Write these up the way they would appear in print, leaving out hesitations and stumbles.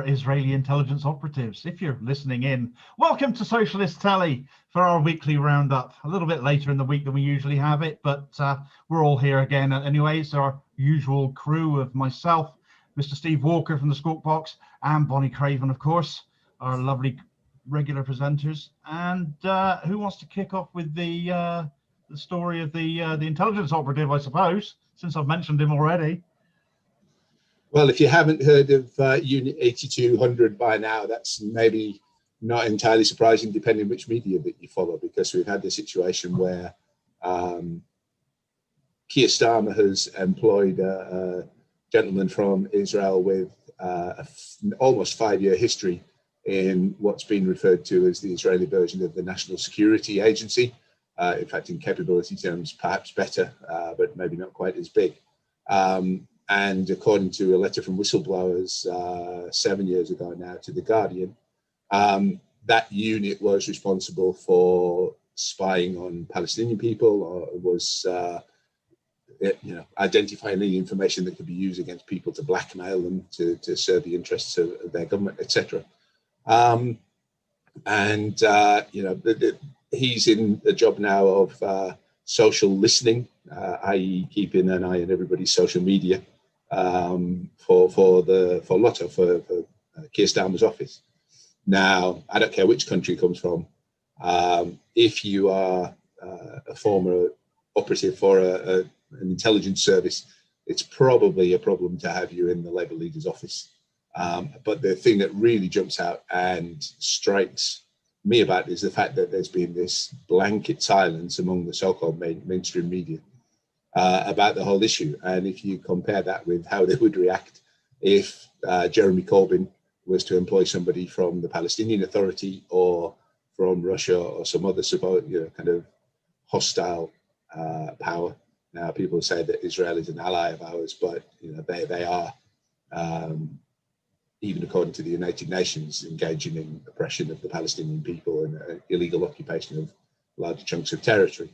Israeli intelligence operatives. If you're listening in, welcome to Socialist Telly for our weekly roundup. A little bit later in the week than we usually have it, but we're all here again anyway. It's our usual crew of myself, Mr. Steve Walker from the Squawk Box, and Bonnie Craven, of course, our lovely regular presenters. And who wants to kick off with the story of the intelligence operative, I suppose, since I've mentioned him already? Well, if you haven't heard of Unit 8200 by now, that's maybe not entirely surprising, depending which media that you follow, because we've had the situation where Keir Starmer has employed a gentleman from Israel with almost 5-year history in what's been referred to as the Israeli version of the National Security Agency. In fact, in capability terms, perhaps better, but maybe not quite as big. And according to a letter from whistleblowers 7 years ago now to The Guardian, that unit was responsible for spying on Palestinian people, or was identifying any information that could be used against people to blackmail them to serve the interests of their government, etc. He's in a job now of social listening, i.e. keeping an eye on everybody's social media for Keir Starmer's office. Now, I don't care which country it comes from. If you are a former operative for an intelligence service, it's probably a problem to have you in the Labour leader's office. But the thing that really jumps out and strikes me about it is the fact that there's been this blanket silence among the so-called mainstream media about the whole issue. And if you compare that with how they would react if Jeremy Corbyn was to employ somebody from the Palestinian Authority or from Russia or some other kind of hostile power. Now, people say that Israel is an ally of ours, but they are, even according to the United Nations, engaging in oppression of the Palestinian people and illegal occupation of large chunks of territory.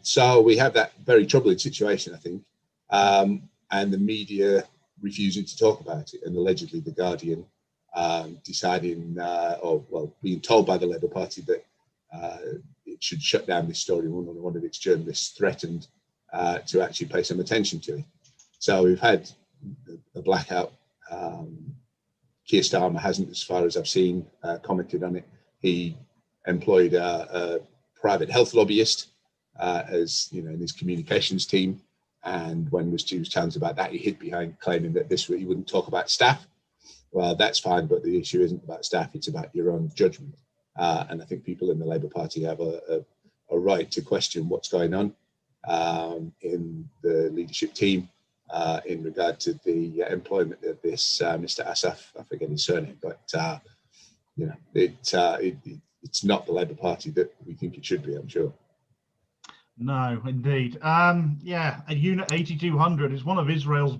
So we have that very troubling situation, I think, and the media refusing to talk about it, and allegedly The Guardian deciding, being told by the Labour Party that it should shut down this story. One of its journalists threatened to actually pay some attention to it. So we've had a blackout. Keir Starmer hasn't, as far as I've seen, commented on it. He employed a private health lobbyist as in his communications team, and when was challenged about that, he hid behind claiming that he wouldn't talk about staff. Well, that's fine, but the issue isn't about staff; it's about your own judgment. And I think people in the Labour Party have a right to question what's going on in the leadership team in regard to the employment of this Mr. Asaf. I forget his surname, but it's not the Labour Party that we think it should be, I'm sure. No, indeed. A Unit 8200 is one of Israel's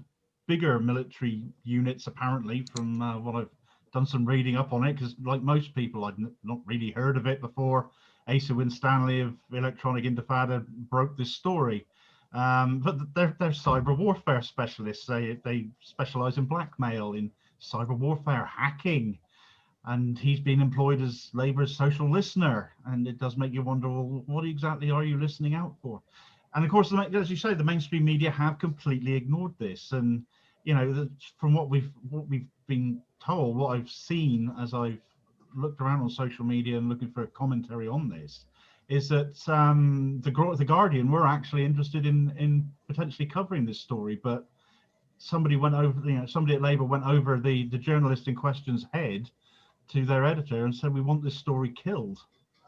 bigger military units, apparently, from what I've done some reading up on it, because like most people, I'd not really heard of it before Asa Winstanley of Electronic Intifada broke this story. But they're cyber warfare specialists. They specialize in blackmail, in cyber warfare, hacking, and he's been employed as Labour's social listener. And it does make you wonder, well, what exactly are you listening out for? And of course, as you say, the mainstream media have completely ignored this. And from what we've been told, what I've seen as I've looked around on social media and looking for commentary on this, is that the Guardian were actually interested in potentially covering this story, but somebody at Labour went over the journalist in question's head to their editor and said, we want this story killed.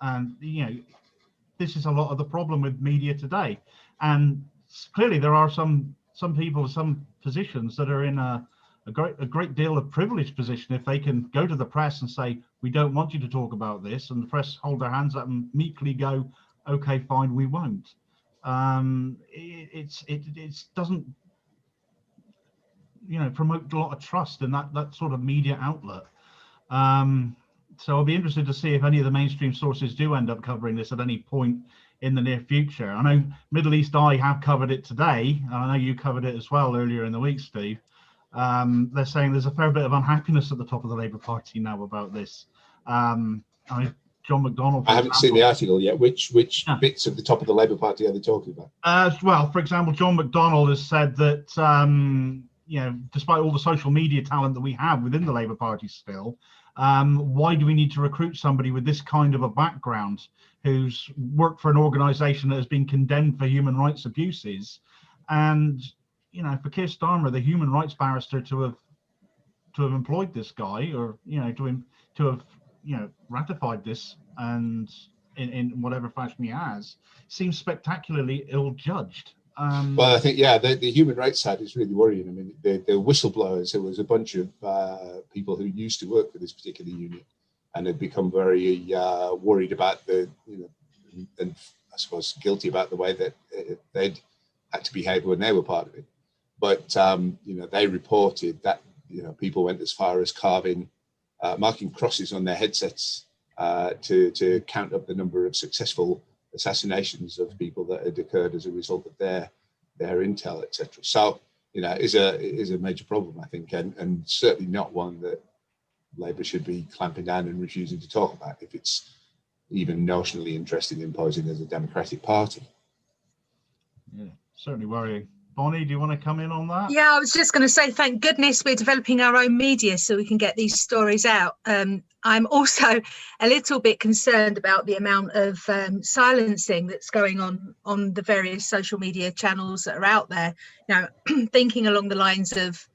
And this is a lot of the problem with media today. And clearly there are some people, some positions that are in a great deal of privileged position if they can go to the press and say, we don't want you to talk about this, and the press hold their hands up and meekly go, okay, fine, we won't. It doesn't promote a lot of trust in that sort of media outlet. So I'll be interested to see if any of the mainstream sources do end up covering this at any point in the near future. I know Middle East Eye have covered it today, and I know you covered it as well earlier in the week, Steve. They're saying there's a fair bit of unhappiness at the top of the Labour Party now about this. I mean, John McDonnell, I haven't seen the article yet. Which Yeah. bits of the top of the Labour Party are they talking about? Well, for example, John McDonnell has said that despite all the social media talent that we have within the Labour Party still, why do we need to recruit somebody with this kind of a background who's worked for an organisation that has been condemned for human rights abuses? And for Keir Starmer, the human rights barrister, to have employed this guy, or to have ratified this, and in whatever fashion he has, seems spectacularly ill-judged. Well, I think, the human rights side is really worrying. I mean, the whistleblowers, there was a bunch of people who used to work for this particular unit and had become very worried about and I suppose guilty about the way that they'd had to behave when they were part of it. But, they reported that, people went as far as marking crosses on their headsets to count up the number of successful assassinations of people that had occurred as a result of their intel, etc. So, it is a major problem, I think, and certainly not one that Labour should be clamping down and refusing to talk about if it's even notionally interested in posing as a democratic party. Yeah, certainly worrying. Bonnie, do you want to come in on that? Yeah, I was just going to say, thank goodness we're developing our own media so we can get these stories out. I'm also a little bit concerned about the amount of silencing that's going on the various social media channels that are out there. Thinking along the lines of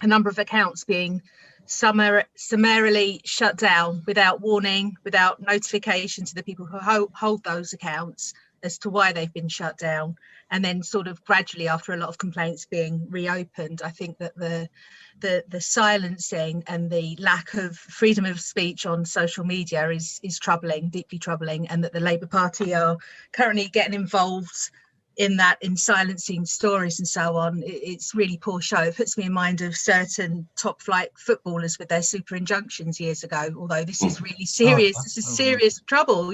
a number of accounts being summarily shut down without warning, without notification to the people who hold those accounts as to why they've been shut down, and then sort of gradually, after a lot of complaints, being reopened. I think that the silencing and the lack of freedom of speech on social media is troubling, deeply troubling, and that the Labour Party are currently getting involved in that, in silencing stories and so on. It's really poor show. It puts me in mind of certain top flight footballers with their super injunctions years ago, although this is really serious. This is serious trouble,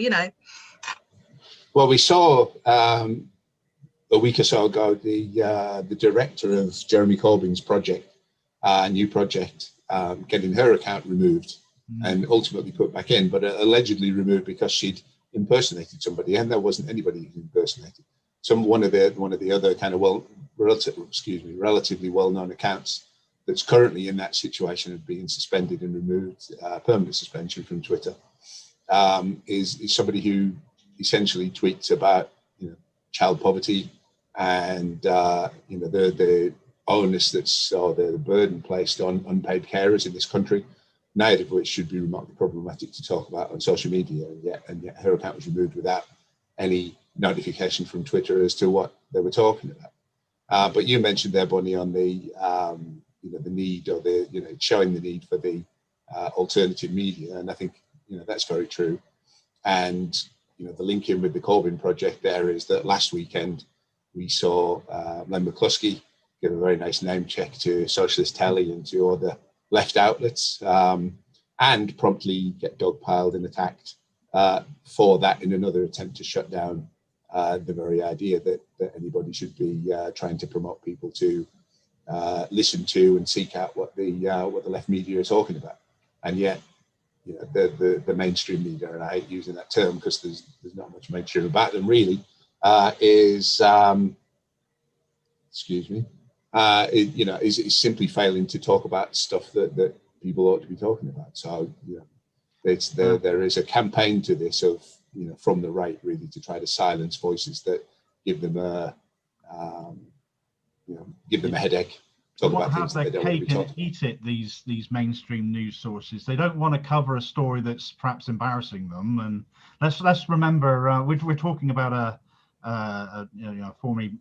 Well, we saw a week or so ago the director of Jeremy Corbyn's new project, getting her account removed and ultimately put back in, but allegedly removed because she'd impersonated somebody, and there wasn't anybody who impersonated. One of the other kind of relatively well-known accounts that's currently in that situation of being suspended and removed, permanent suspension from Twitter, is somebody who essentially tweets about child poverty and the onus or the burden placed on unpaid carers in this country, neither of which should be remotely problematic to talk about on social media, and yet her account was removed without any notification from Twitter as to what they were talking about. But you mentioned there, Bonnie, on the the need, or showing the need for the alternative media, and I think that's very true. And the link in with the Corbyn project there is that last weekend we saw Len McCluskey give a very nice name check to Socialist Telly and to all the left outlets, and promptly get dogpiled and attacked for that, in another attempt to shut down the very idea that anybody should be trying to promote people to listen to and seek out what the left media are talking about. And yet, the mainstream media, and I hate using that term because there's not much mainstream about them really, is simply failing to talk about stuff that people ought to be talking about. So there is a campaign to this of from the right, really, to try to silence voices that give them a headache. They want to have their cake and eat it, these mainstream news sources. They don't want to cover a story that's perhaps embarrassing them. And let's remember, we're talking about a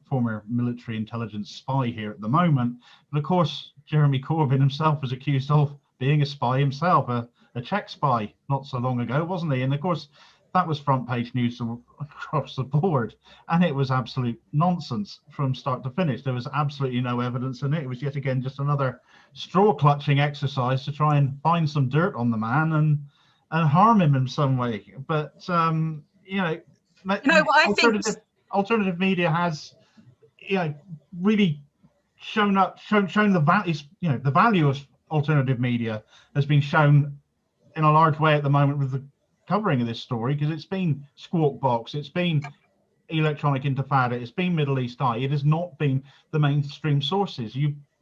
former military intelligence spy here at the moment. But of course, Jeremy Corbyn himself was accused of being a spy himself, a Czech spy, not so long ago, wasn't he? And of course, that was front page news across the board, and it was absolute nonsense from start to finish. There was absolutely no evidence in it. It was yet again just another straw clutching exercise to try and find some dirt on the man and harm him in some way. But what I think alternative media has really shown the value, the value of alternative media has been shown in a large way at the moment with the covering of this story, because it's been Squawk Box, it's been Electronic Intifada, it's been Middle East Eye. It has not been the mainstream sources.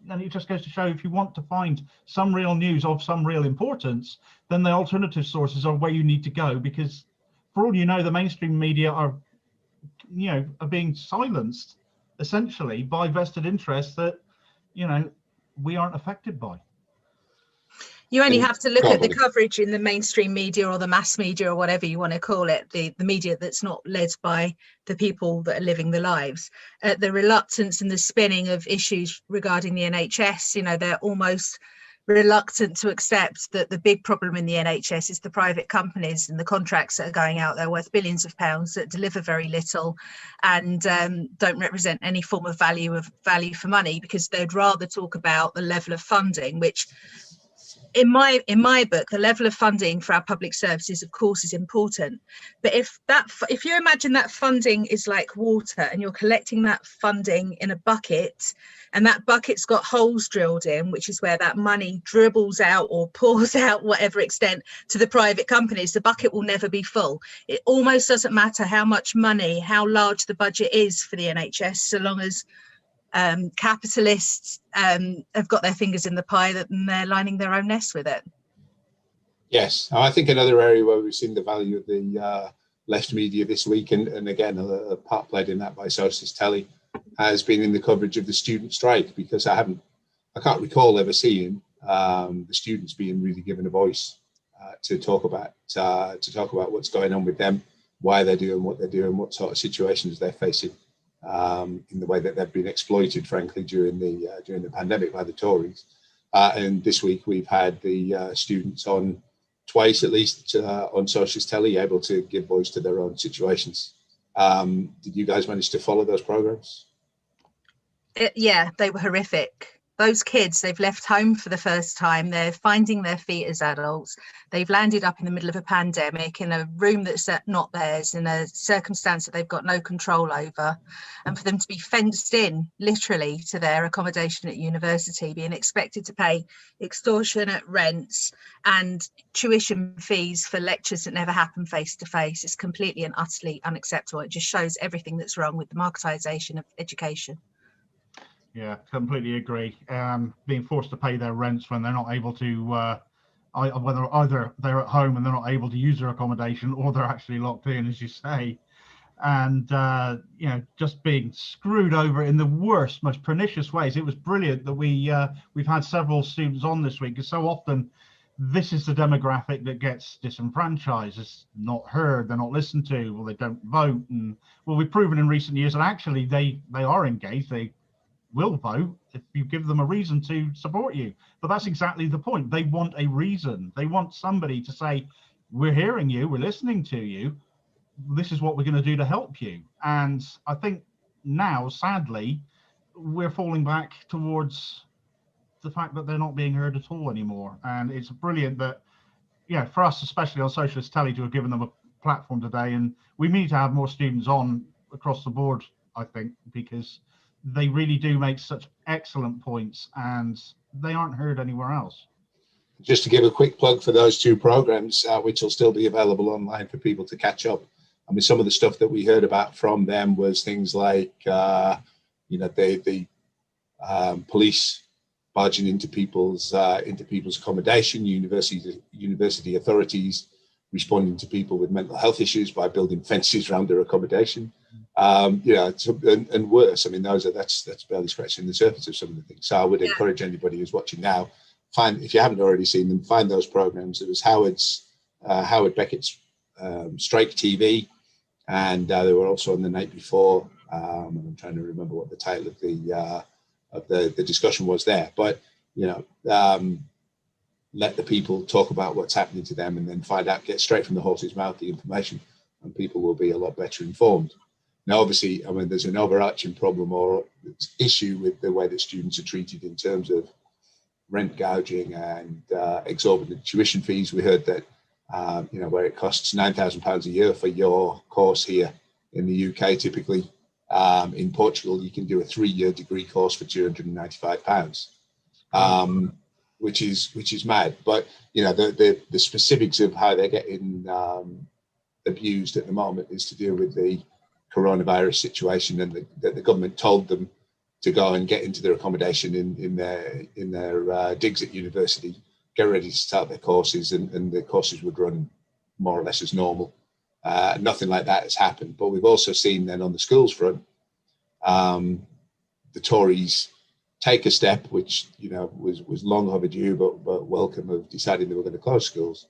And it just goes to show, if you want to find some real news of some real importance, then the alternative sources are where you need to go, because for all you know, the mainstream media are being silenced essentially by vested interests that we aren't affected by. You only have to look at the coverage in the mainstream media or the mass media or whatever you want to call it, the media that's not led by the people that are living the lives. The reluctance and the spinning of issues regarding the NHS, they're almost reluctant to accept that the big problem in the NHS is the private companies and the contracts that are going out there worth billions of pounds that deliver very little and don't represent any form of value for money, because they'd rather talk about the level of funding, which in my book, the level of funding for our public services, of course, is important. But if you imagine that funding is like water and you're collecting that funding in a bucket, and that bucket's got holes drilled in, which is where that money dribbles out or pours out, whatever extent, to the private companies, the bucket will never be full. It almost doesn't matter how much money, how large the budget is for the NHS, so long as capitalists have got their fingers in the pie and they're lining their own nest with it. Yes, I think another area where we've seen the value of the left media this week, and again a part played in that by Socialist Telly, has been in the coverage of the student strike, because I can't recall ever seeing the students being really given a voice to talk about what's going on with them, why they're doing what they're doing, what sort of situations they're facing. In the way that they've been exploited, frankly, during the pandemic by the Tories. And this week we've had the students on twice, at least, on Socialist Telly, able to give voice to their own situations. Did you guys manage to follow those programs? Yeah, they were horrific. Those kids, they've left home for the first time. They're finding their feet as adults. They've landed up in the middle of a pandemic in a room that's not theirs, in a circumstance that they've got no control over. And for them to be fenced in, literally, to their accommodation at university, being expected to pay extortionate rents and tuition fees for lectures that never happen face to face, is completely and utterly unacceptable. It just shows everything that's wrong with the marketisation of education. Yeah, completely agree. Being forced to pay their rents when they're not able to, whether either they're at home and they're not able to use their accommodation, or they're actually locked in, as you say, and just being screwed over in the worst, most pernicious ways. It was brilliant that we've had several students on this week, because so often this is the demographic that gets disenfranchised, is not heard, they're not listened to, or they don't vote. And well, we've proven in recent years that actually they are engaged. They will vote if you give them a reason to support you. But that's exactly the point. They want a reason. They want somebody to say, we're hearing you, we're listening to you, this is what we're going to do to help you. And I think now, sadly, we're falling back towards the fact that they're not being heard at all anymore. And it's brilliant that, for us, especially on Socialist Telly, to have given them a platform today. And we need to have more students on across the board, I think, because they really do make such excellent points and they aren't heard anywhere else. Just to give a quick plug for those two programs, which will still be available online for people to catch up. I mean, some of the stuff that we heard about from them was things like, the police barging into people's accommodation, university authorities responding to people with mental health issues by building fences around their accommodation. And worse. I mean, that's barely scratching the surface of some of the things. So I would encourage anybody who's watching now, if you haven't already seen them, find those programs. It was Howard Beckett's Strike TV, and they were also on the night before. I'm trying to remember what the title of the discussion was there, but let the people talk about what's happening to them, and then get straight from the horse's mouth the information, and people will be a lot better informed. Now, obviously, I mean, there's an overarching problem or issue with the way that students are treated in terms of rent gouging and exorbitant tuition fees. We heard that, where it costs £9,000 a year for your course here in the UK, typically, In Portugal, you can do a 3-year degree course for £295, which is mad. But the specifics of how they're getting abused at the moment is to do with the coronavirus situation, and that the government told them to go and get into their accommodation in their digs at university, get ready to start their courses, and the courses would run more or less as normal. Nothing like that has happened. But we've also seen then on the schools front, the Tories take a step which was long overdue but welcome, of deciding they were going to close schools,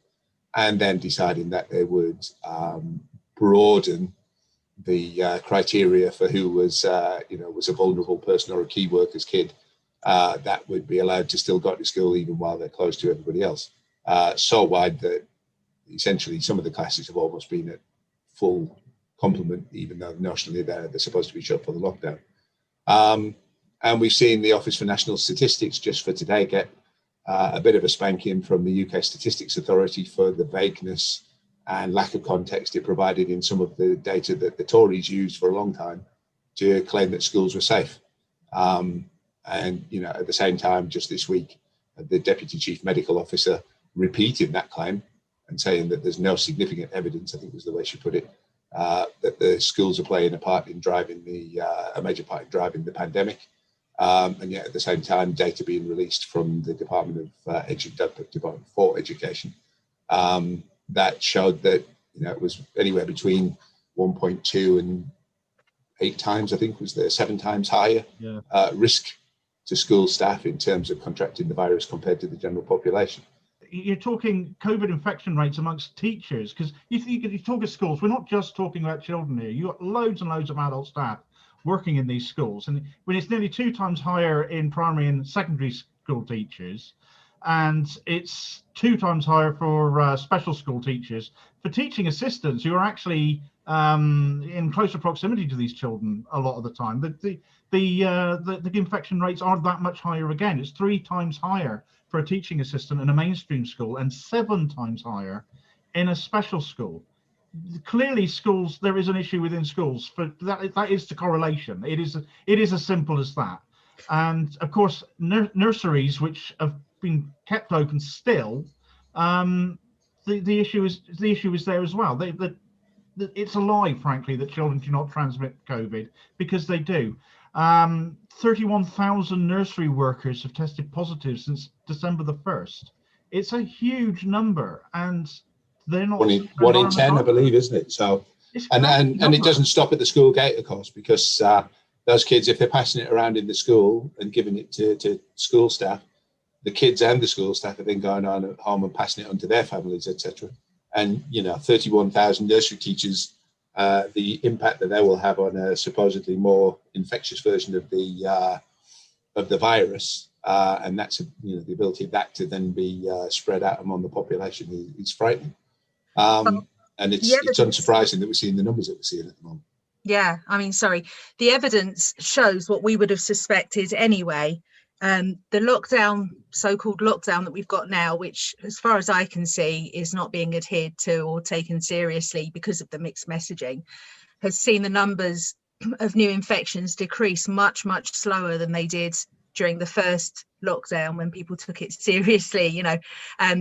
and then deciding that they would broaden the criteria for who was a vulnerable person or a key workers kid that would be allowed to still go to school even while they're closed to everybody else. So wide that essentially some of the classes have almost been at full complement, even though nationally they're supposed to be shut for the lockdown. And we've seen the Office for National Statistics just for today get a bit of a spanking from the UK Statistics Authority for the vagueness and lack of context it provided in some of the data that the Tories used for a long time to claim that schools were safe. And at the same time, just this week, the Deputy Chief Medical Officer repeated that claim and saying that there's no significant evidence, I think was the way she put it, that the schools are playing a major part in driving the pandemic. And yet at the same time, data being released from the Department for Education that showed that it was anywhere between 1.2 and 8 times, I think was the 7 times higher risk to school staff in terms of contracting the virus compared to the general population. You're talking COVID infection rates amongst teachers, because you talk of schools, we're not just talking about children here. You've got loads and loads of adult staff working in these schools, and when it's nearly 2 times higher in primary and secondary school teachers, and it's 2 times higher for special school teachers, for teaching assistants who are actually in closer proximity to these children a lot of the time, the infection rates are that much higher again. It's 3 times higher for a teaching assistant in a mainstream school and 7 times higher in a special school. Clearly, schools, there is an issue within schools. For that is the correlation. It is as simple as that. And of course, nurseries which have been kept open still, the issue is there as well. It's a lie, frankly, that children do not transmit COVID, because they do. 31,000 nursery workers have tested positive since December the 1st. It's a huge number, and they're not one in 10, I believe, isn't it? So, and it doesn't stop at the school gate, of course, because those kids, if they're passing it around in the school and giving it to school staff, the kids and the school staff are then going on at home and passing it on to their families, etc. And 31,000 nursery teachers, the impact that they will have on a supposedly more infectious version of the virus, and that's the ability of that to then be spread out among the population is frightening. And it's unsurprising that we're seeing the numbers that we're seeing at the moment. Yeah, I mean, sorry, the evidence shows what we would have suspected anyway. The so-called lockdown that we've got now, which as far as I can see is not being adhered to or taken seriously because of the mixed messaging, has seen the numbers of new infections decrease much, much slower than they did during the first lockdown when people took it seriously,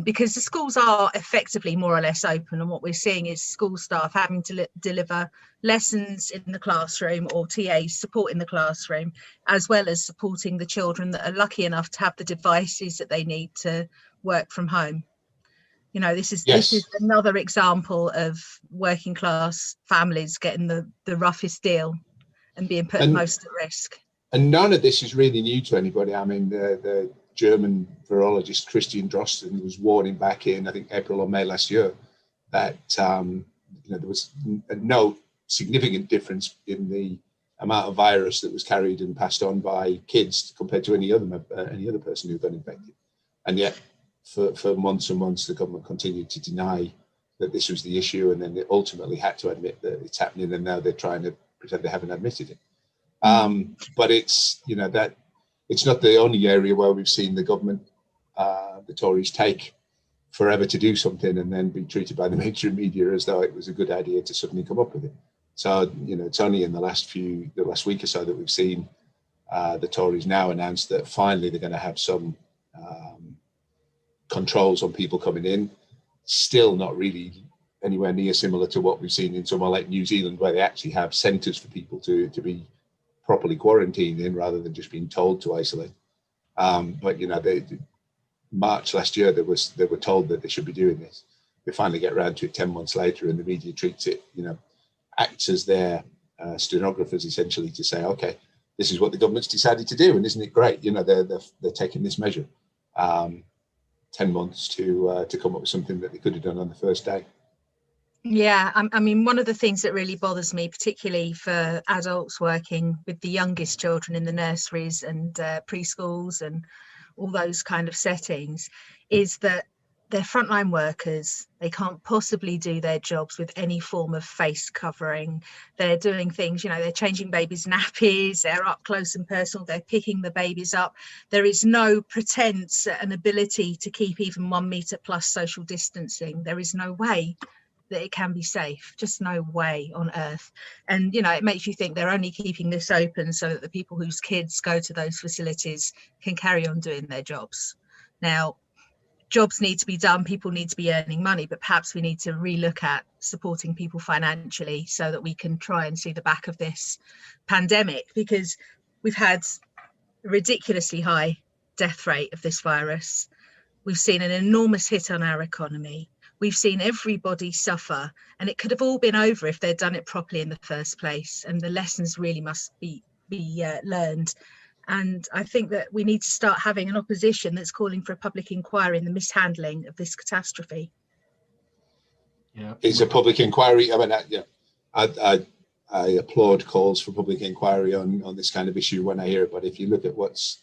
because the schools are effectively more or less open, and what we're seeing is school staff having to deliver lessons in the classroom or TAs support in the classroom, as well as supporting the children that are lucky enough to have the devices that they need to work from home. This is another example of working class families getting the roughest deal and being put most at risk. And none of this is really new to anybody. I mean, the German virologist Christian Drosten was warning back in, I think, April or May last year, that there was no significant difference in the amount of virus that was carried and passed on by kids compared to any other person who got infected. And yet, for months and months, the government continued to deny that this was the issue, and then they ultimately had to admit that it's happening, and now they're trying to pretend they haven't admitted it. But it's that it's not the only area where we've seen the government, the Tories, take forever to do something and then be treated by the mainstream media as though it was a good idea to suddenly come up with it. So, it's only in the last week or so that we've seen the Tories now announce that finally they're going to have some controls on people coming in. Still not really anywhere near similar to what we've seen in somewhere like New Zealand, where they actually have centres for people to be properly quarantined in rather than just being told to isolate. But March last year, they were told that they should be doing this. They finally get around to it 10 months later, and the media treats it, acts as their stenographers essentially to say, okay, this is what the government's decided to do, and isn't it great? They're taking this measure. 10 months to come up with something that they could have done on the first day. Yeah, I mean, one of the things that really bothers me, particularly for adults working with the youngest children in the nurseries and preschools and all those kind of settings, is that they're frontline workers. They can't possibly do their jobs with any form of face covering. They're doing things, they're changing babies' nappies, they're up close and personal, they're picking the babies up. There is no pretense at an ability to keep even 1 metre plus social distancing. There is no way that it can be safe, just no way on earth. And, it makes you think they're only keeping this open so that the people whose kids go to those facilities can carry on doing their jobs. Now, jobs need to be done, people need to be earning money, but perhaps we need to relook at supporting people financially so that we can try and see the back of this pandemic, because we've had a ridiculously high death rate of this virus. We've seen an enormous hit on our economy. We've seen everybody suffer, and it could have all been over if they'd done it properly in the first place. And the lessons really must be learned. And I think that we need to start having an opposition that's calling for a public inquiry in the mishandling of this catastrophe. Yeah, it's a public inquiry. I mean, I applaud calls for public inquiry on this kind of issue when I hear it. But if you look at what's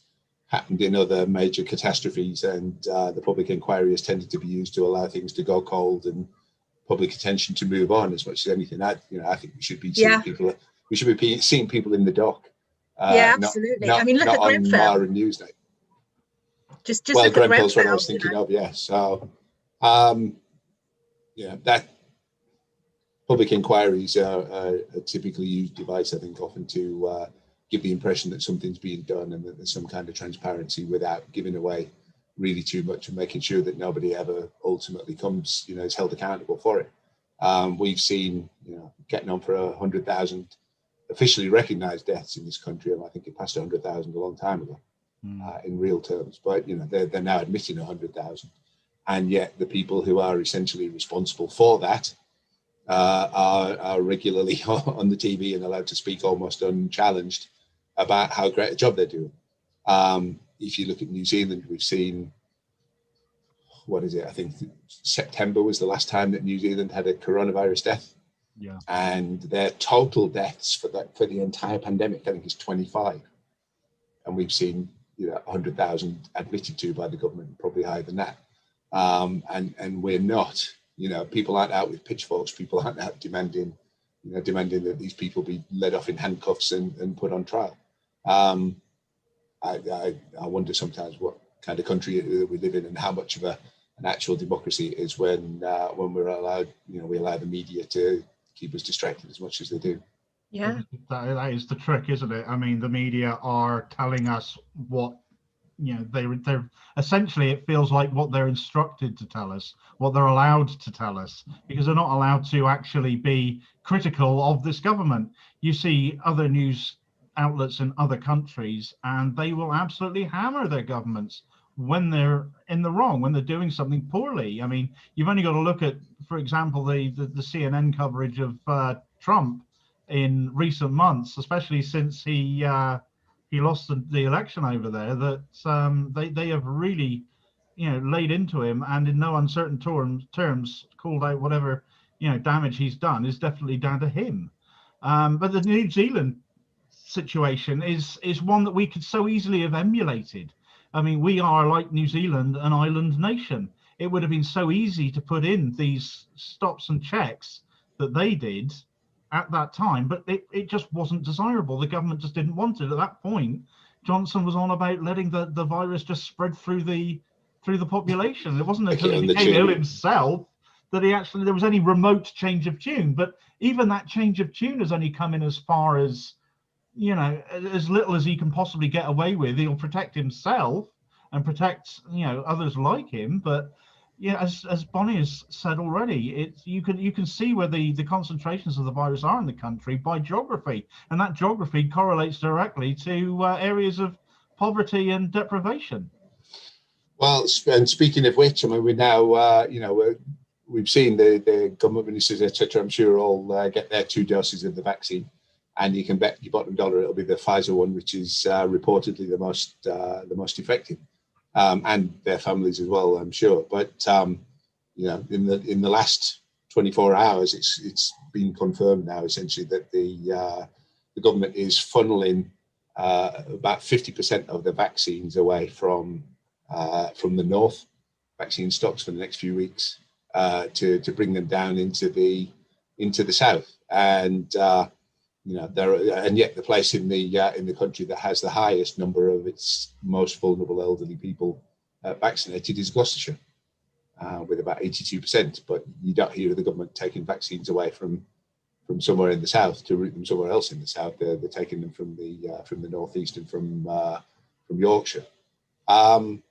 happened in other major catastrophes, and the public inquiry has tended to be used to allow things to go cold and public attention to move on as much as anything. I think we should be seeing people. We should be seeing people in the dock. Absolutely. I mean, look at Grenfell. On Newsnight. Just look at Grenfell's what I was thinking of. Yeah. So, that public inquiries are a typically used device, I think, often to give the impression that something's being done and that there's some kind of transparency without giving away really too much and making sure that nobody ever ultimately comes, is held accountable for it. We've seen, getting on for 100,000 officially recognised deaths in this country, and I think it passed 100,000 a long time ago in real terms. But they're now admitting 100,000, and yet the people who are essentially responsible for that are regularly on the TV and allowed to speak almost unchallenged about how great a job they're doing. If you look at New Zealand, we've seen, I think September was the last time that New Zealand had a coronavirus death. Yeah. And their total deaths for the entire pandemic, I think, is 25. And we've seen 100,000 admitted to by the government, probably higher than that. And we're not, people aren't out with pitchforks, people aren't out demanding that these people be led off in handcuffs and put on trial. I wonder sometimes what kind of country we live in and how much of an actual democracy it is when we're allowed, we allow the media to keep us distracted as much as they do. Yeah, that is the trick, isn't it? I mean, the media are telling us what, they're essentially, it feels like what they're instructed to tell us, what they're allowed to tell us, because they're not allowed to actually be critical of this government. You see other news outlets in other countries, and they will absolutely hammer their governments when they're in the wrong, when they're doing something poorly. I mean, you've only got to look at, for example, the CNN coverage of Trump in recent months, especially since he lost the election over there, that they have really, laid into him, and in no uncertain terms called out whatever, damage he's done is definitely down to him. But the New Zealand situation is one that we could so easily have emulated. I mean, we are, like New Zealand, an island nation. It would have been so easy to put in these stops and checks that they did at that time, but it just wasn't desirable. The government just didn't want it. At that point, Johnson was on about letting the virus just spread through the population. It wasn't until he became ill himself that there was any remote change of tune. But even that change of tune has only come in as far as, as little as he can possibly get away with. He'll protect himself and protect, others like him. But yeah, as Bonnie has said already, you can see where the concentrations of the virus are in the country by geography, and that geography correlates directly to areas of poverty and deprivation. Well, and speaking of which, I mean, we're now, we've seen the government ministers, etc. I'm sure all get their 2 doses of the vaccine, and you can bet your bottom dollar it'll be the Pfizer one, which is reportedly the most effective. And their families as well, I'm sure. But in the last 24 hours, it's been confirmed now essentially that the government is funneling about 50% of the vaccines away from the north, vaccine stocks for the next few weeks, to bring them down into the south. And and yet the place in the country that has the highest number of its most vulnerable elderly people vaccinated is Gloucestershire, with about 82%. But you don't hear of the government taking vaccines away from somewhere in the south to route them somewhere else in the south. They're taking them from the northeast and from Yorkshire. And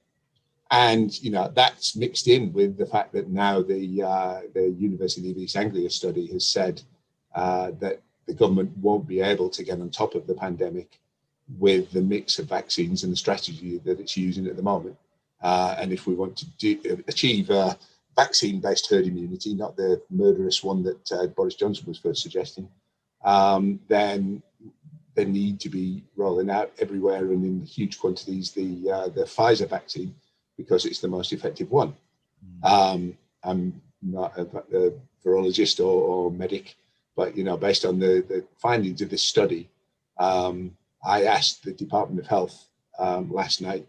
that's mixed in with the fact that now the University of East Anglia study has said that the government won't be able to get on top of the pandemic with the mix of vaccines and the strategy that it's using at the moment. And if we want to achieve vaccine-based herd immunity, not the murderous one that Boris Johnson was first suggesting, then they need to be rolling out everywhere and in huge quantities the Pfizer vaccine, because it's the most effective one. I'm not a virologist or medic, but based on the findings of this study, I asked the Department of Health last night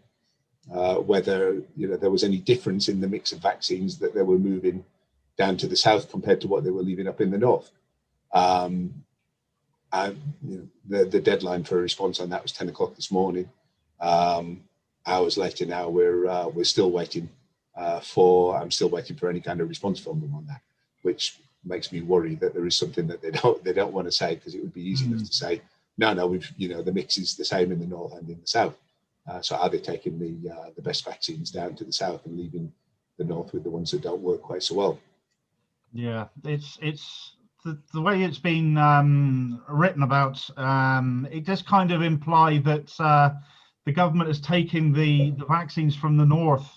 whether there was any difference in the mix of vaccines that they were moving down to the south compared to what they were leaving up in the north. And the deadline for a response on that was 10 o'clock this morning. Hours later now, we're still waiting I'm still waiting for any kind of response from them on that, which makes me worry that there is something that they don't want to say, because it would be easy enough to say, no, the mix is the same in the north and in the south. So are they taking the best vaccines down to the south and leaving the north with the ones that don't work quite so well? Yeah, it's the way it's been written about. It does kind of imply that the government is taking the vaccines from the north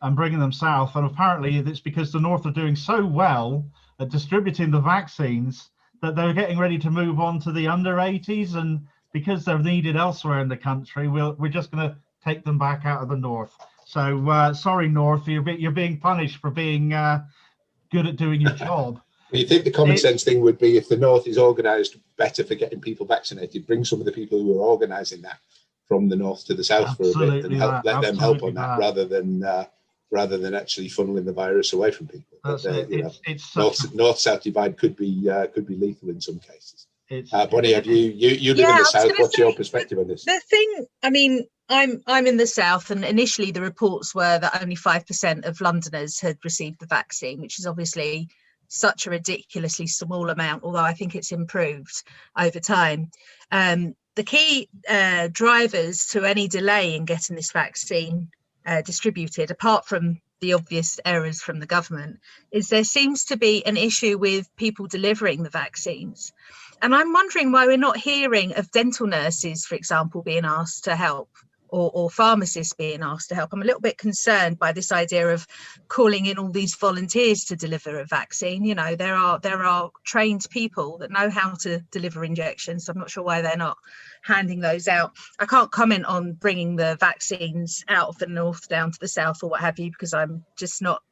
and bringing them south, and apparently it's because the north are doing so well at distributing the vaccines that they're getting ready to move on to the under 80s, and because they're needed elsewhere in the country, we're just going to take them back out of the north. So sorry, North, you're being punished for being good at doing your job. You think the common sense thing would be, if the north is organised better for getting people vaccinated, bring some of the people who are organising that from the north to the south for a bit and let them help on that, rather than actually funneling the virus away from people. North-south divide could be lethal in some cases. Bonnie, have you live in the south? What's your perspective on this? The thing, I mean, I'm in the south, and initially the reports were that only 5% of Londoners had received the vaccine, which is obviously such a ridiculously small amount, although I think it's improved over time. The key drivers to any delay in getting this vaccine distributed, apart from the obvious errors from the government, is there seems to be an issue with people delivering the vaccines. And I'm wondering why we're not hearing of dental nurses, for example, being asked to help, or pharmacists being asked to help. I'm a little bit concerned by this idea of calling in all these volunteers to deliver a vaccine. There are trained people that know how to deliver injections. So I'm not sure why they're not handing those out. I can't comment on bringing the vaccines out of the north down to the south or what have you, because I'm just not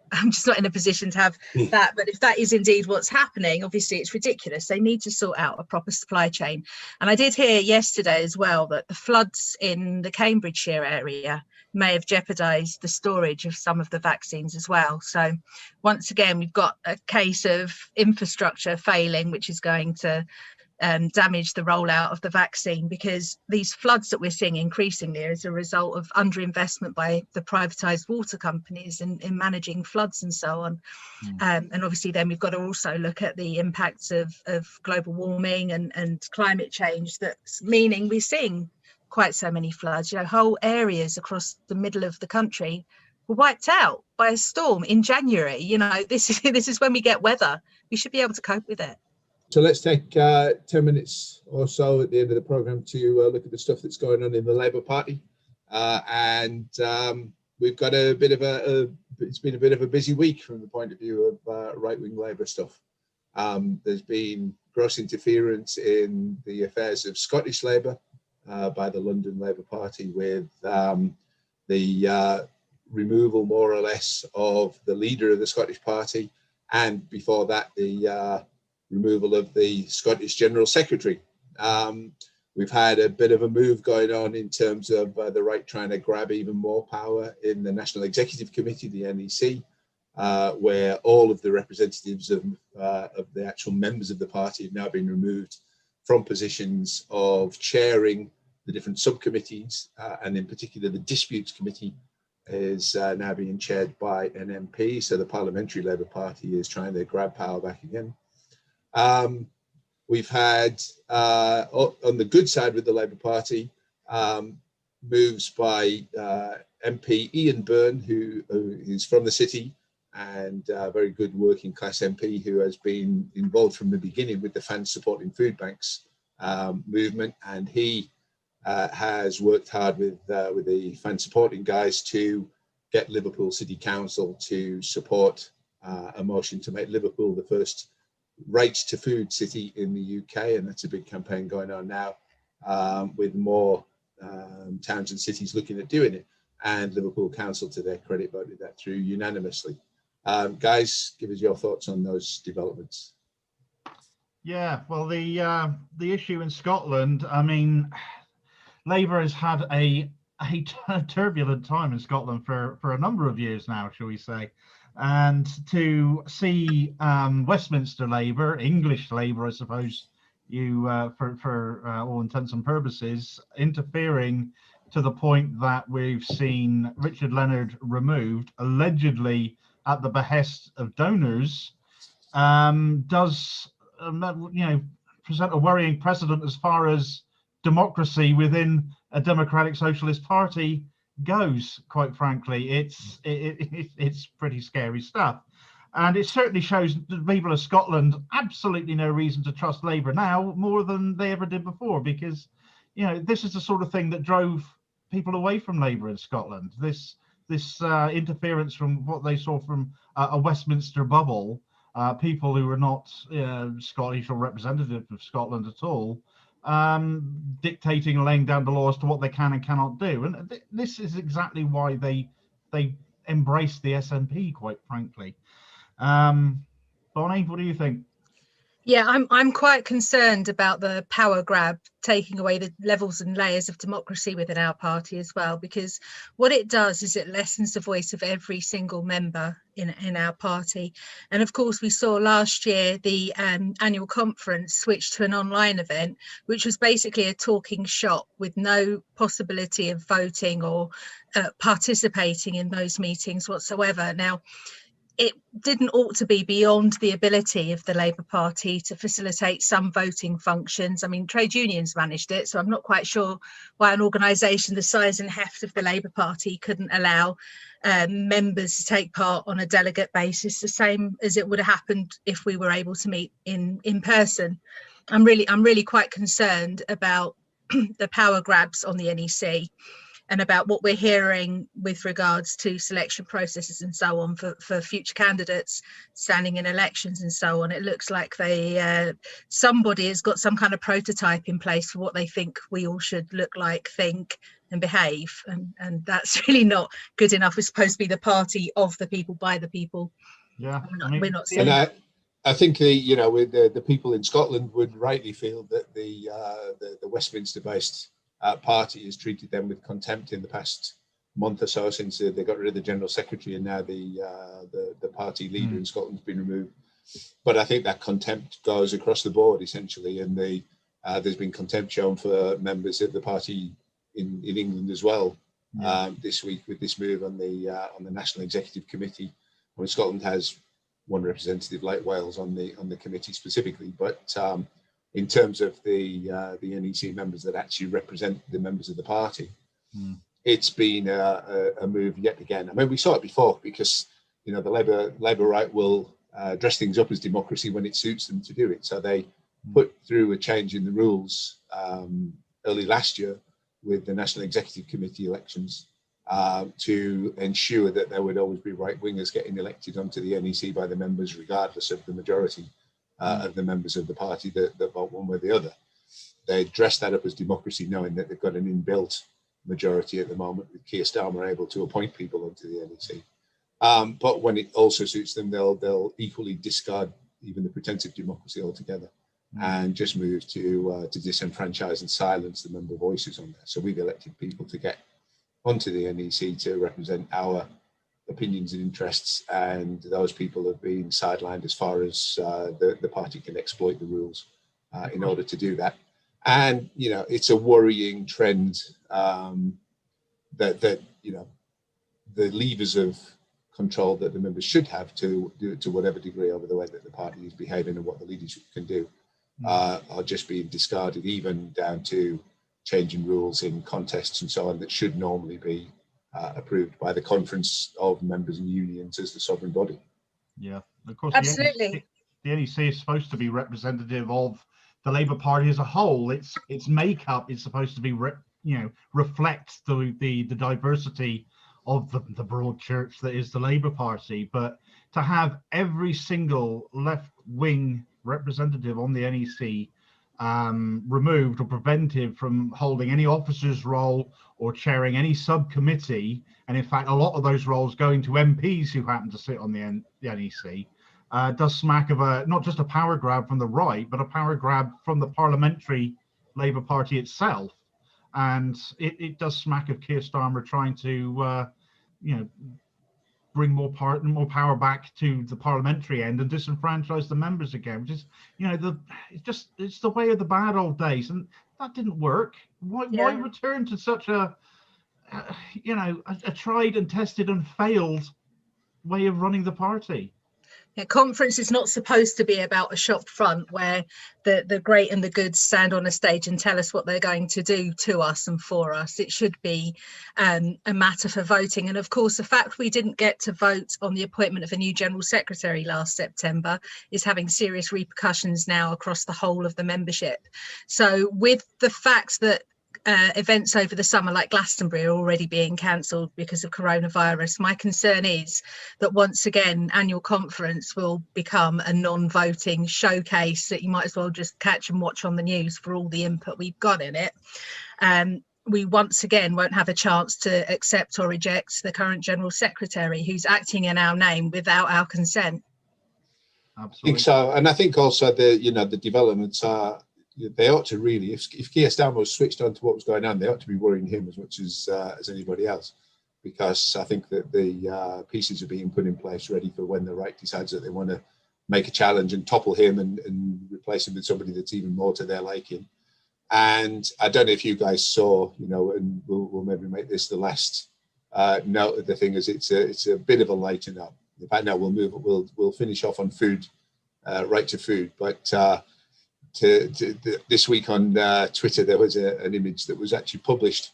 in a position to have that. But if that is indeed what's happening, obviously it's ridiculous. They need to sort out a proper supply chain. And I did hear yesterday as well that the floods in the Cambridgeshire area may have jeopardized the storage of some of the vaccines as well. So once again, we've got a case of infrastructure failing, which is going to damage the rollout of the vaccine, because these floods that we're seeing increasingly are as a result of underinvestment by the privatized water companies in managing floods and so on. And obviously then we've got to also look at the impacts of global warming and climate change, that's meaning we're seeing quite so many floods. You know, whole areas across the middle of the country were wiped out by a storm in January. You know, this is when we get weather. We should be able to cope with it. So let's take 10 minutes or so at the end of the programme to look at the stuff that's going on in the Labour Party. We've got a bit of it's been a bit of a busy week from the point of view of right-wing Labour stuff. There's been gross interference in the affairs of Scottish Labour by the London Labour Party, with the removal, more or less, of the leader of the Scottish Party, and before that, the removal of the Scottish General Secretary. We've had a bit of a move going on in terms of the right trying to grab even more power in the National Executive Committee, the NEC, where all of the representatives of the actual members of the party have now been removed from positions of chairing the different subcommittees, and in particular the Disputes Committee is now being chaired by an MP. So the Parliamentary Labour Party is trying to grab power back again. We've had, on the good side with the Labour Party, moves by MP Ian Byrne, who is from the city and a very good working class MP who has been involved from the beginning with the Fans Supporting Food Banks movement, and he has worked hard with the fan supporting guys to get Liverpool City Council to support a motion to make Liverpool the first right to food city in the UK, and that's a big campaign going on now, with more towns and cities looking at doing it, and Liverpool Council, to their credit, voted that through unanimously. Guys, give us your thoughts on those developments. Yeah, well, the issue in Scotland, I mean, Labour has had a turbulent time in Scotland for a number of years now, shall we say. And to see Westminster Labour, English Labour, I suppose, for all intents and purposes, interfering to the point that we've seen Richard Leonard removed, allegedly at the behest of donors, does present a worrying precedent as far as democracy within a democratic socialist party goes. Quite frankly, it's pretty scary stuff, and it certainly shows the people of Scotland absolutely no reason to trust Labour now more than they ever did before, because this is the sort of thing that drove people away from Labour in Scotland. This interference from what they saw from a Westminster bubble, people who were not Scottish or representative of Scotland at all, dictating and laying down the law as to what they can and cannot do. And this is exactly why they embraced the SNP, quite frankly. Bonnie, what do you think? Yeah, I'm quite concerned about the power grab taking away the levels and layers of democracy within our party as well, because what it does is it lessens the voice of every single member in our party. And of course, we saw last year the annual conference switch to an online event, which was basically a talking shop with no possibility of voting or participating in those meetings whatsoever. Now, it didn't ought to be beyond the ability of the Labour Party to facilitate some voting functions. I mean, trade unions managed it, so I'm not quite sure why an organisation the size and heft of the Labour Party couldn't allow members to take part on a delegate basis, the same as it would have happened if we were able to meet in person. I'm really quite concerned about the power grabs on the NEC, and about what we're hearing with regards to selection processes and so on for future candidates standing in elections and so on. It looks like somebody has got some kind of prototype in place for what they think we all should look like, think and behave, and that's really not good enough. We're supposed to be the party of the people, by the people. Yeah, we're not seeing and I think the people in Scotland would rightly feel that the Westminster-based party has treated them with contempt in the past month or so, since they got rid of the General Secretary, and now the party leader in Scotland's been removed. But I think that contempt goes across the board essentially, and there's been contempt shown for members of the party in England as well this week with this move on the National Executive Committee. I mean, Scotland has one representative like Wales on the committee specifically, but in terms of the NEC members that actually represent the members of the party, it's been a move yet again. I mean, we saw it before because the Labour right will dress things up as democracy when it suits them to do it. So they put through a change in the rules early last year with the National Executive Committee elections to ensure that there would always be right-wingers getting elected onto the NEC by the members, regardless of the majority of the members of the party that vote one way or the other. They dressed that up as democracy, knowing that they've got an inbuilt majority at the moment, with Keir Starmer able to appoint people onto the NEC. But when it also suits them, they'll equally discard even the pretense of democracy altogether and just move to disenfranchise and silence the member voices on there. So we've elected people to get onto the NEC to represent our opinions and interests, and those people have been sidelined as far as the party can exploit the rules in order to do that. And it's a worrying trend that the levers of control that the members should have to whatever degree over the way that the party is behaving and what the leadership can do are just being discarded, even down to changing rules in contests and so on that should normally be approved by the Conference of Members and Unions as the sovereign body. Yeah, of course. Absolutely. The NEC is supposed to be representative of the Labour Party as a whole. Its makeup is supposed to be reflect the diversity of the broad church that is the Labour Party. But to have every single left-wing representative on the NEC removed or prevented from holding any officer's role or chairing any subcommittee, and in fact a lot of those roles going to MPs who happen to sit on the NEC, does smack of not just a power grab from the right, but a power grab from the parliamentary Labour Party itself. And it does smack of Keir Starmer trying to bring more power back to the parliamentary end and disenfranchise the members again, which is it's the way of the bad old days, and that didn't work. Why return to such a tried and tested and failed way of running the party? A conference is not supposed to be about a shop front where the great and the good stand on a stage and tell us what they're going to do to us and for us. It should be a matter for voting. And of course, the fact we didn't get to vote on the appointment of a new General Secretary last September is having serious repercussions now across the whole of the membership. So with the fact that events over the summer like Glastonbury are already being cancelled because of coronavirus, my concern is that once again annual conference will become a non-voting showcase that you might as well just catch and watch on the news for all the input we've got in it. We once again won't have a chance to accept or reject the current General Secretary who's acting in our name without our consent. Absolutely. I think so, and I think also the developments are, they ought to really, if Keir Starmer was switched on to what was going on, they ought to be worrying him as much as anybody else, because I think that the pieces are being put in place ready for when the right decides that they want to make a challenge and topple him and replace him with somebody that's even more to their liking. And I don't know if you guys saw, and we'll maybe make this the last note of the thing, as it's a bit of a lighten up. In fact, no, we'll finish off on food, right to food, but. This week on Twitter, there was an image that was actually published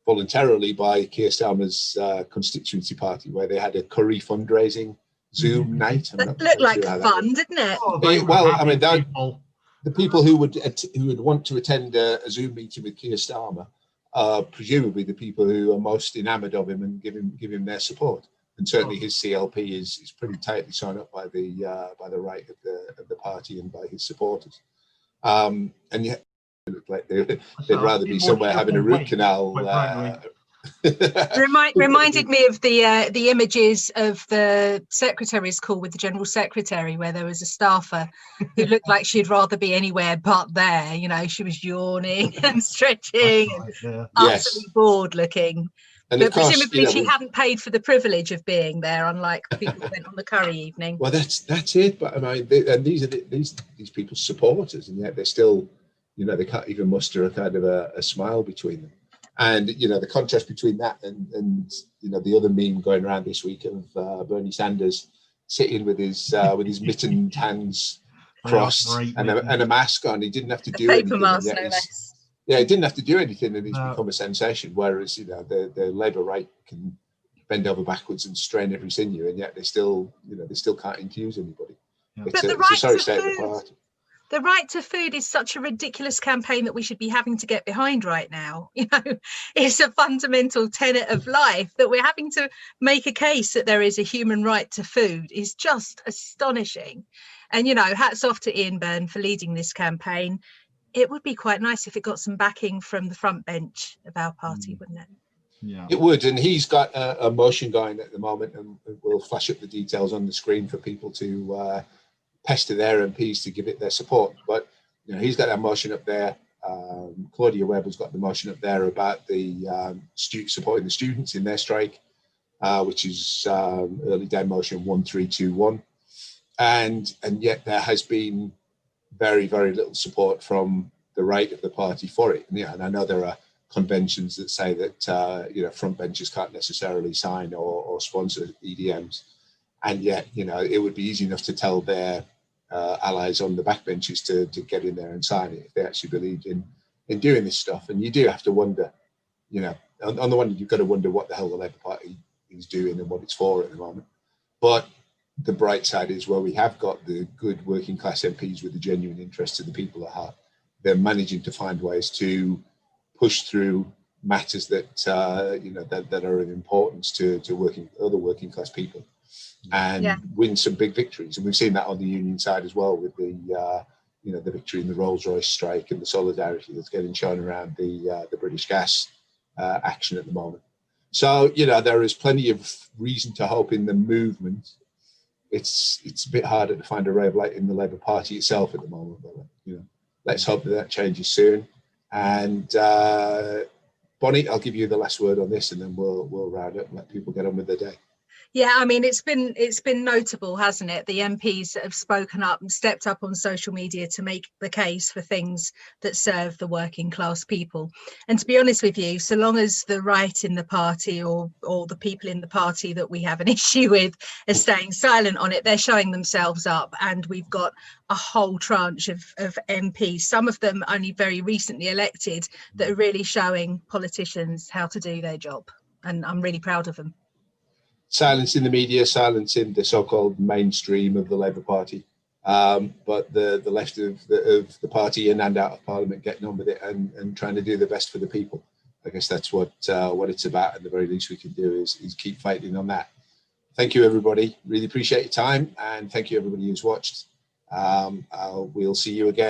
voluntarily by Keir Starmer's constituency party, where they had a curry fundraising Zoom night. That looked like fun, didn't it? Well, I mean, the people who would want to attend a Zoom meeting with Keir Starmer are presumably the people who are most enamoured of him and give him their support. And certainly his CLP is pretty tightly signed up by the right of the party and by his supporters. And yet it looked like they'd rather be somewhere having a root canal. Reminded me of the images of the secretary's call with the General Secretary, where there was a staffer who looked like she'd rather be anywhere but there. She was yawning and stretching, and utterly bored looking. And but of course, presumably she hadn't paid for the privilege of being there, unlike people who went on the curry evening. Well, that's it. But I mean, and these are these people's supporters, and yet they're still, they can't even muster a kind of a smile between them. And the contrast between that and the other meme going around this week of Bernie Sanders sitting with his mittened hands crossed and a mask on. He didn't have to do anything. Paper mask, no less. Yeah, he didn't have to do anything, and he's become a sensation. Whereas the Labour right can bend over backwards and strain every sinew, and yet they still can't infuse anybody. Yeah. It's a sorry state of the party. The right to food is such a ridiculous campaign that we should be having to get behind right now. It's a fundamental tenet of life that we're having to make a case that there is a human right to food is just astonishing. And, hats off to Ian Byrne for leading this campaign. It would be quite nice if it got some backing from the front bench of our party, wouldn't it? Yeah, it would. And he's got a motion going at the moment, and we'll flash up the details on the screen for people to pester their MPs to give it their support. But he's got that motion up there. Claudia Webb has got the motion up there about the supporting the students in their strike, which is early day motion 1321, and yet there has been very, very little support from the right of the party for it. And I know there are conventions that say that front benchers can't necessarily sign or sponsor EDMs, and yet it would be easy enough to tell their allies on the backbenches to get in there and sign it if they actually believed in doing this stuff. And you do have to wonder, on the one hand, you've got to wonder what the hell the Labour Party is doing and what it's for at the moment. But the bright side is where we have got the good working class MPs with the genuine interest of the people at heart. They're managing to find ways to push through matters that that are of importance to other working class people, and win some big victories. And we've seen that on the union side as well, with the the victory in the Rolls-Royce strike and the solidarity that's getting shown around the British Gas action at the moment. So there is plenty of reason to hope in the movement. It's a bit harder to find a ray of light in the Labour Party itself at the moment, but let's hope that changes soon. And Bonnie, I'll give you the last word on this, and then we'll round up and let people get on with their day. Yeah, I mean, it's been notable, hasn't it? The MPs that have spoken up and stepped up on social media to make the case for things that serve the working class people. And to be honest with you, so long as the right in the party or the people in the party that we have an issue with are staying silent on it, they're showing themselves up. And we've got a whole tranche of MPs, some of them only very recently elected, that are really showing politicians how to do their job. And I'm really proud of them. Silence in the media, silence in the so-called mainstream of the Labour Party, but the left of the party in and out of Parliament getting on with it and trying to do the best for the people. I guess that's what it's about, and the very least we can do is keep fighting on that. Thank you, everybody. Really appreciate your time, and thank you, everybody who's watched. We'll see you again.